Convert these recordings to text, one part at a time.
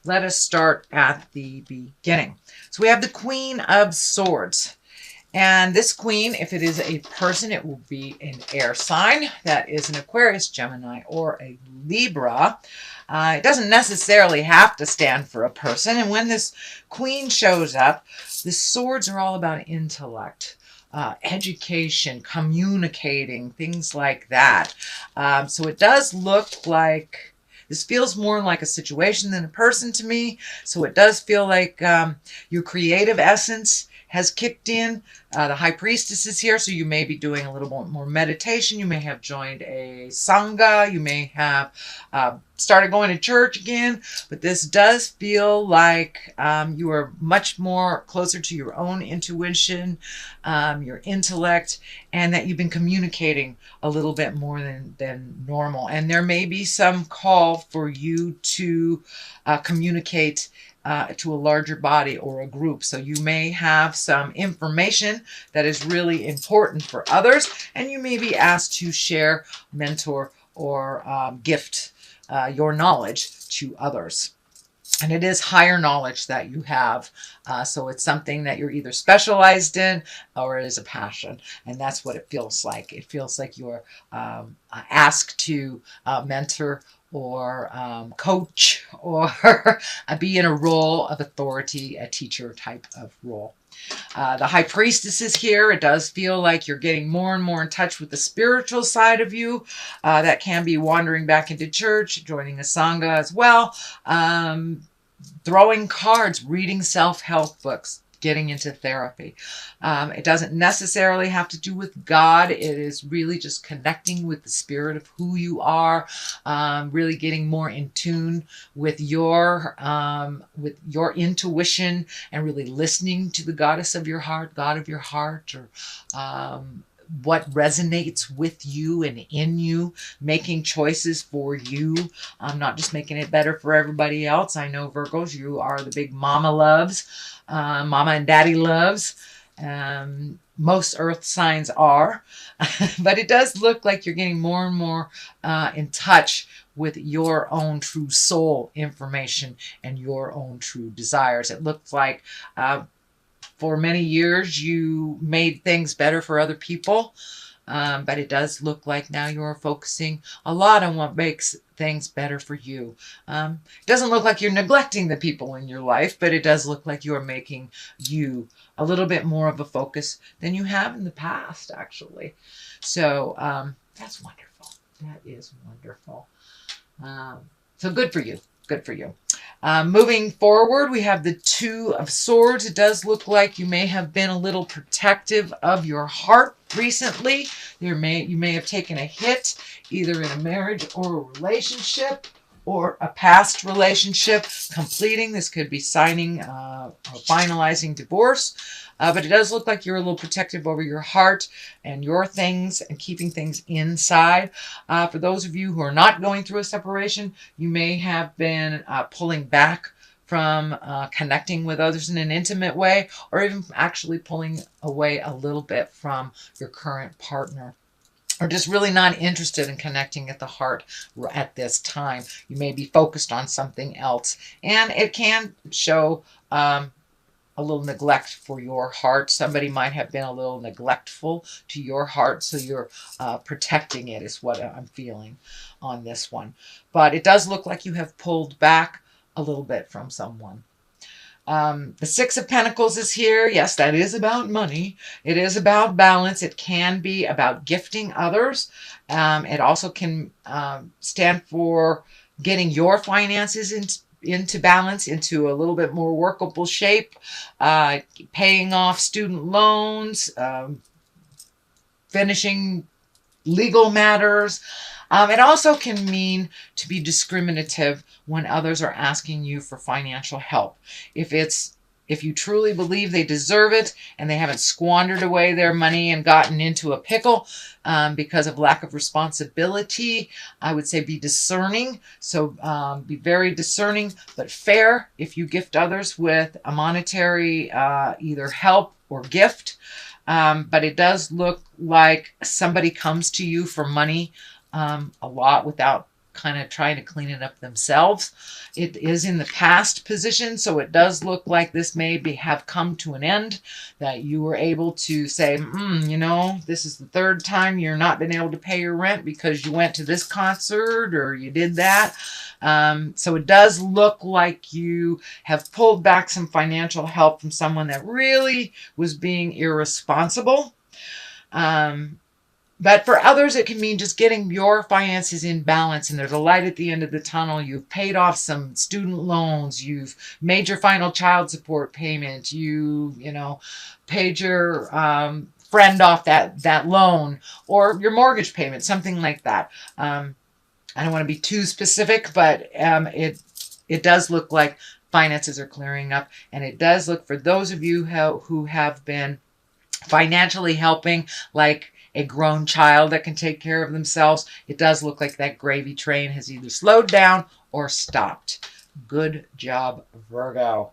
let us start at the beginning. So we have the Queen of Swords. And this queen, if it is a person, it will be an air sign. That is an Aquarius, Gemini, or a Libra. It doesn't necessarily have to stand for a person. And when this queen shows up, the swords are all about intellect, education, communicating, things like that. So it does look like this feels more like a situation than a person to me. So it does feel like your creative essence has kicked in. The High Priestess is here, so you may be doing a little more meditation. You may have joined a Sangha. You may have started going to church again. But this does feel like you are much more closer to your own intuition, your intellect, and that you've been communicating a little bit more than normal. And there may be some call for you to communicate to a larger body or a group. So you may have some information that is really important for others, and you may be asked to share, mentor, or gift your knowledge to others. And it is higher knowledge that you have. So it's something that you're either specialized in or it is a passion. And that's what it feels like. It feels like you're asked to mentor or coach or be in a role of authority, a teacher type of role. The High Priestess is here. It does feel like you're getting more and more in touch with the spiritual side of you. That can be wandering back into church, joining a Sangha as well, throwing cards, reading self-help books, getting into therapy. It doesn't necessarily have to do with God. It is really just connecting with the spirit of who you are, really getting more in tune with your intuition and really listening to the goddess of your heart, God of your heart, or what resonates with you and in you, making choices for you, not just making it better for everybody else. I know Virgos, you are the big mama loves, mama and daddy loves. Most earth signs are, but it does look like you're getting more and more in touch with your own true soul information and your own true desires. It looks like for many years you made things better for other people, but it does look like now you're focusing a lot on what makes things better for you. It doesn't look like you're neglecting the people in your life, but it does look like you're making you a little bit more of a focus than you have in the past, actually. So that's wonderful. That is wonderful. So good for you. Good for you. Moving forward, we have the Two of Swords. It does look like you may have been a little protective of your heart recently. You may have taken a hit either in a marriage or a relationship or a past relationship completing. This could be signing or finalizing divorce. But it does look like you're a little protective over your heart and your things and keeping things inside. For those of you who are not going through a separation, you may have been pulling back from connecting with others in an intimate way, or even actually pulling away a little bit from your current partner, or just really not interested in connecting at the heart at this time. You may be focused on something else, and it can show a little neglect for your heart. Somebody might have been a little neglectful to your heart, so you're protecting it is what I'm feeling on this one. But it does look like you have pulled back a little bit from someone. The Six of Pentacles is here. Yes, that is about money. It is about balance. It can be about gifting others. It also can stand for getting your finances into balance, into a little bit more workable shape, paying off student loans, finishing legal matters. It also can mean to be discriminative when others are asking you for financial help. If you truly believe they deserve it and they haven't squandered away their money and gotten into a pickle because of lack of responsibility, I would say be discerning. So be very discerning, but fair if you gift others with a monetary either help or gift. But it does look like somebody comes to you for money a lot without kind of trying to clean it up themselves. It is in the past position, so it does look like this may have come to an end, that you were able to say, you know, this is the third time you're not been able to pay your rent because you went to this concert or you did that. So it does look like you have pulled back some financial help from someone that really was being irresponsible. But for others, it can mean just getting your finances in balance, and there's a light at the end of the tunnel. You've paid off some student loans. You've made your final child support payment. You know, paid your friend off that loan, or your mortgage payment, something like that. I don't want to be too specific, but it does look like finances are clearing up, and it does look, for those of you who have been financially helping, like a grown child that can take care of themselves, it does look like that gravy train has either slowed down or stopped. Good job, Virgo.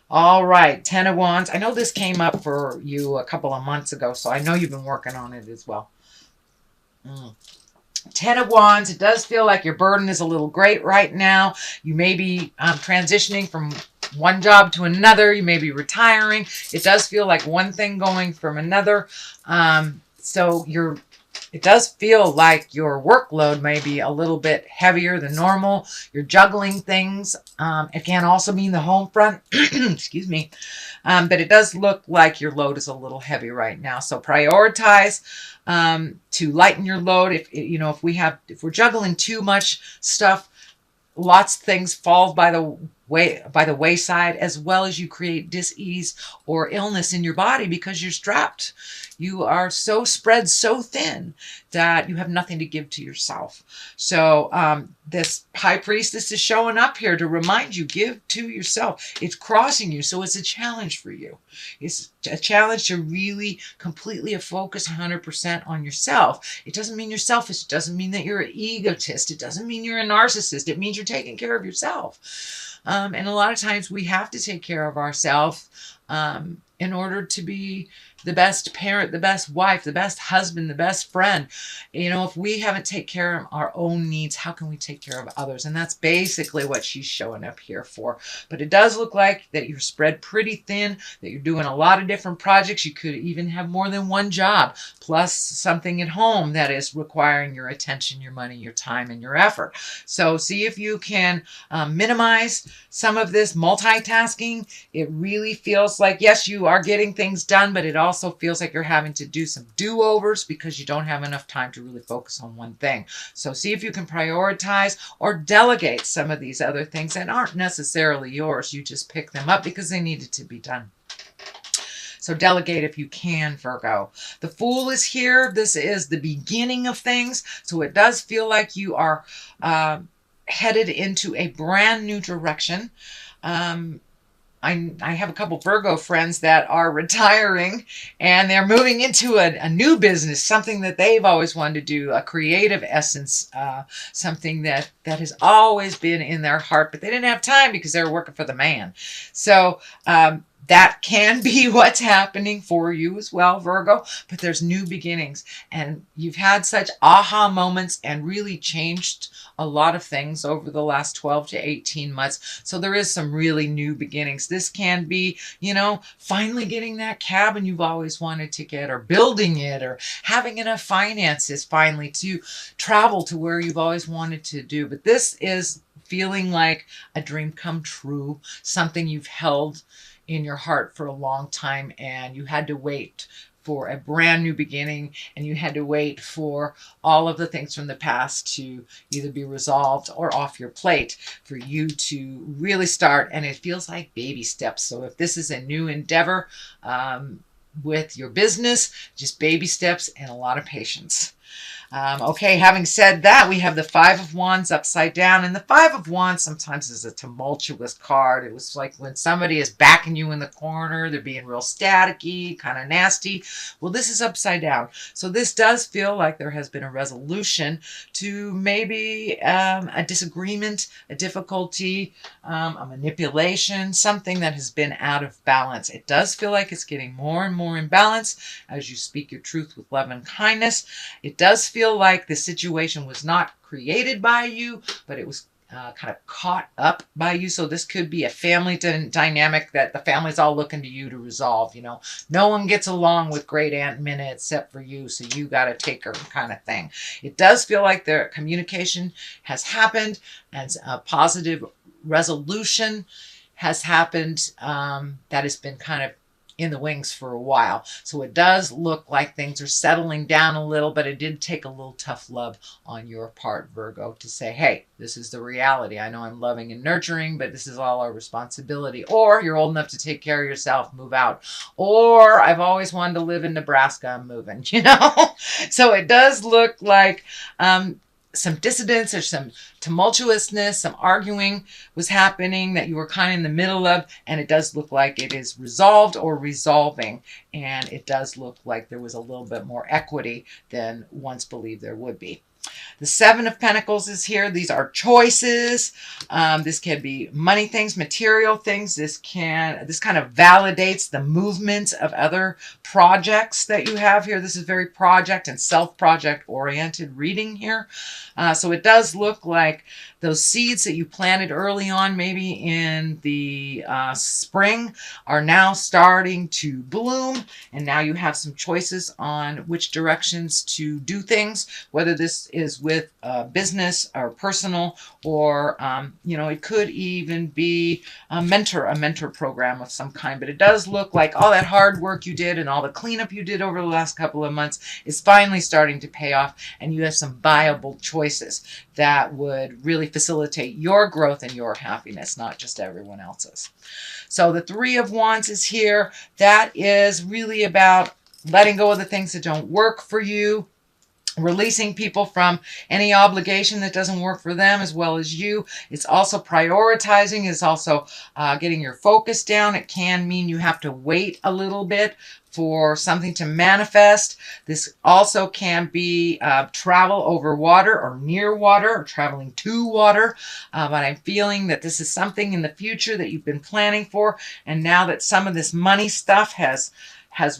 All right, Ten of Wands. I know this came up for you a couple of months ago, so I know you've been working on it as well. Ten of Wands. It does feel like your burden is a little great right now. You may be transitioning from one job to another. You may be retiring. It does feel like one thing going from another. So it does feel like your workload may be a little bit heavier than normal. You're juggling things. It can also mean the home front. Excuse me. But it does look like your load is a little heavy right now. So prioritize to lighten your load. If we're juggling too much stuff, lots of things fall by the wayside, as well as you create dis-ease or illness in your body because you're strapped. You are so spread so thin that you have nothing to give to yourself. So this high priestess is showing up here to remind you, give to yourself. It's crossing you, so it's a challenge for you. It's a challenge to really completely focus 100% on yourself. It doesn't mean you're selfish. It doesn't mean that you're an egotist. It doesn't mean you're a narcissist. It means you're taking care of yourself. And a lot of times we have to take care of ourselves in order to be the best parent, the best wife, the best husband, the best friend. If we haven't taken care of our own needs, how can we take care of others? And that's basically what she's showing up here for. But it does look like that you're spread pretty thin, that you're doing a lot of different projects. You could even have more than one job, plus something at home that is requiring your attention, your money, your time, and your effort. So see if you can minimize some of this multitasking. It really feels like, yes, you are getting things done, but it also feels like you're having to do some do-overs because you don't have enough time to really focus on one thing. So see if you can prioritize or delegate some of these other things that aren't necessarily yours. You just pick them up because they needed to be done. So delegate if you can, Virgo. The Fool is here. This is the beginning of things. So it does feel like you are headed into a brand new direction. I have a couple Virgo friends that are retiring and they're moving into a new business, something that they've always wanted to do, a creative essence, something that has always been in their heart, but they didn't have time because they were working for the man. So that can be what's happening for you as well, Virgo, but there's new beginnings, and you've had such aha moments and really changed a lot of things over the last 12 to 18 months. So there is some really new beginnings. This can be, finally getting that cabin you've always wanted to get, or building it, or having enough finances finally to travel to where you've always wanted to do. But this is feeling like a dream come true, something you've held in your heart for a long time, and you had to wait for a brand new beginning, and you had to wait for all of the things from the past to either be resolved or off your plate for you to really start. And it feels like baby steps. So if this is a new endeavor with your business, just baby steps and a lot of patience. Okay, having said that, we have the Five of Wands upside down. And the Five of Wands sometimes is a tumultuous card. It was like when somebody is backing you in the corner, they're being real staticky, kind of nasty. Well, this is upside down. So this does feel like there has been a resolution to maybe a disagreement, a difficulty, a manipulation, something that has been out of balance. It does feel like it's getting more and more in balance as you speak your truth with love and kindness. It does feel like the situation was not created by you, but it was kind of caught up by you. So this could be a family dynamic that the family's all looking to you to resolve. You know, no one gets along with great Aunt Minna except for you, so you got to take her kind of thing. It does feel like their communication has happened and a positive resolution has happened that has been kind of in the wings for a while. So it does look like things are settling down a little, but it did take a little tough love on your part, Virgo, to say, hey, this is the reality. I know I'm loving and nurturing, but this is all our responsibility. Or you're old enough to take care of yourself, move out. Or I've always wanted to live in Nebraska, I'm moving, you know? So it does look like some dissidence or some tumultuousness, some arguing was happening that you were kind of in the middle of, and it does look like it is resolved or resolving, and it does look like there was a little bit more equity than once believed there would be. The Seven of Pentacles is here. These are choices. This can be money things, material things. This kind of validates the movement of other projects that you have here. This is very project and self-project oriented reading here. So it does look like those seeds that you planted early on, maybe in the spring, are now starting to bloom. And now you have some choices on which directions to do things, whether this is with business or personal, or, you know, it could even be a mentor program of some kind. But it does look like all that hard work you did and all the cleanup you did over the last couple of months is finally starting to pay off. And you have some viable choices that would really facilitate your growth and your happiness, not just everyone else's. So the Three of Wands is here. That is really about letting go of the things that don't work for you, releasing people from any obligation that doesn't work for them as well as you. It's also prioritizing. It's also getting your focus down. It can mean you have to wait a little bit for something to manifest. This also can be travel over water or near water or traveling to water. But I'm feeling that this is something in the future that you've been planning for. And now that some of this money stuff has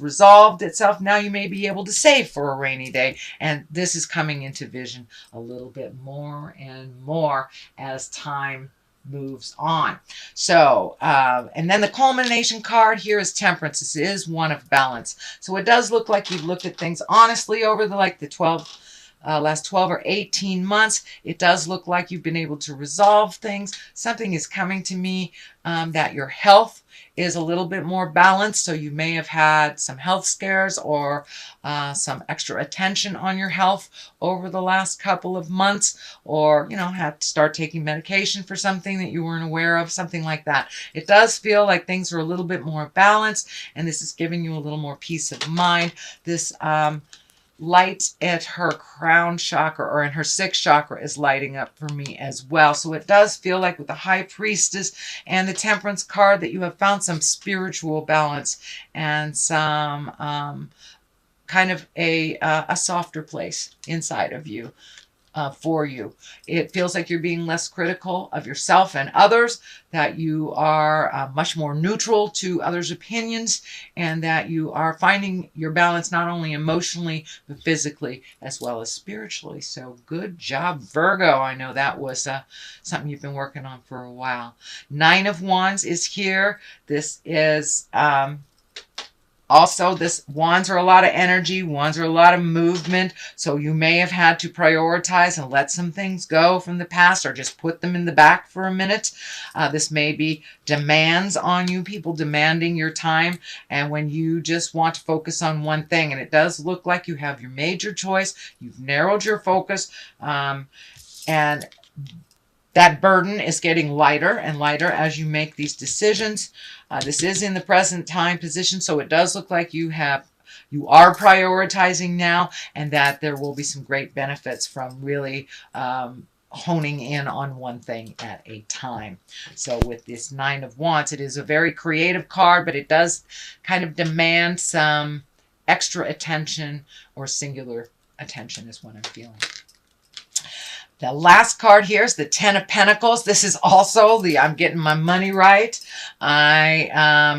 resolved itself, now you may be able to save for a rainy day. And this is coming into vision a little bit more and more as time moves on. So, and then the culmination card here is Temperance. This is one of balance. So it does look like you've looked at things honestly over the last 12 or 18 months. It does look like you've been able to resolve things. Something is coming to me that your health is a little bit more balanced. So you may have had some health scares or some extra attention on your health over the last couple of months, or, you know, had to start taking medication for something that you weren't aware of, something like that. It does feel like things are a little bit more balanced, and this is giving you a little more peace of mind. This light at her crown chakra, or in her sixth chakra, is lighting up for me as well. So it does feel like with the High Priestess and the Temperance card that you have found some spiritual balance and some kind of a softer place inside of you. For you. It feels like you're being less critical of yourself and others, that you are much more neutral to others' opinions, and that you are finding your balance not only emotionally, but physically as well as spiritually. So good job, Virgo. I know that was something you've been working on for a while. Nine of Wands is here. This is also, wands are a lot of energy. Wands are a lot of movement. So you may have had to prioritize and let some things go from the past, or just put them in the back for a minute. This may be demands on you, people demanding your time, and when you just want to focus on one thing. And it does look like you have your major choice. You've narrowed your focus, and that burden is getting lighter and lighter as you make these decisions. This is in the present time position, so it does look like you are prioritizing now, and that there will be some great benefits from really honing in on one thing at a time. So with this Nine of Wands, it is a very creative card, but it does kind of demand some extra attention, or singular attention is what I'm feeling. The last card here is the Ten of Pentacles. This is also the I'm getting my money right. I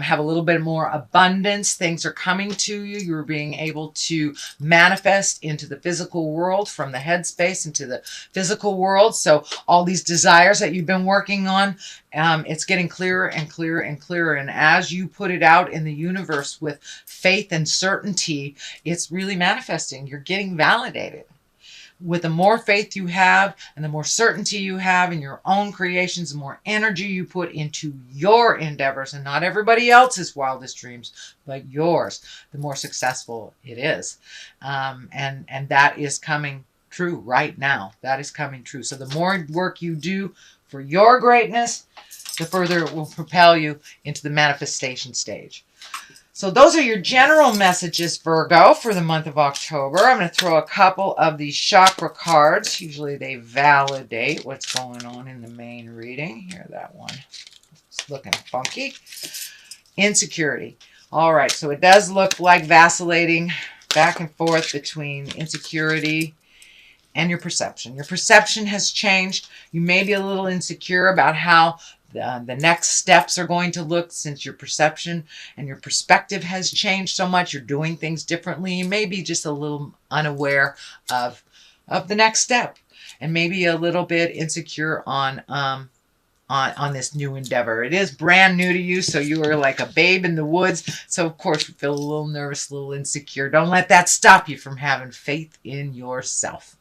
have a little bit more abundance. Things are coming to you. You're being able to manifest into the physical world from the headspace into the physical world. So all these desires that you've been working on, it's getting clearer and clearer and clearer. And as you put it out in the universe with faith and certainty, it's really manifesting. You're getting validated. With the more faith you have and the more certainty you have in your own creations, the more energy you put into your endeavors and not everybody else's wildest dreams, but yours, the more successful it is. And that is coming true right now. That is coming true. So the more work you do for your greatness, the further it will propel you into the manifestation stage. So those are your general messages, Virgo, for the month of October. I'm going to throw a couple of these chakra cards. Usually they validate what's going on in the main reading. Here, that one. It's looking funky. Insecurity. All right, so it does look like vacillating back and forth between insecurity and your perception. Your perception has changed. You may be a little insecure about how the next steps are going to look, since your perception and your perspective has changed so much. You're doing things differently. You may be just a little unaware of the next step, and maybe a little bit insecure on this new endeavor. It is brand new to you, so you are like a babe in the woods. So of course you feel a little nervous, a little insecure. Don't let that stop you from having faith in yourself.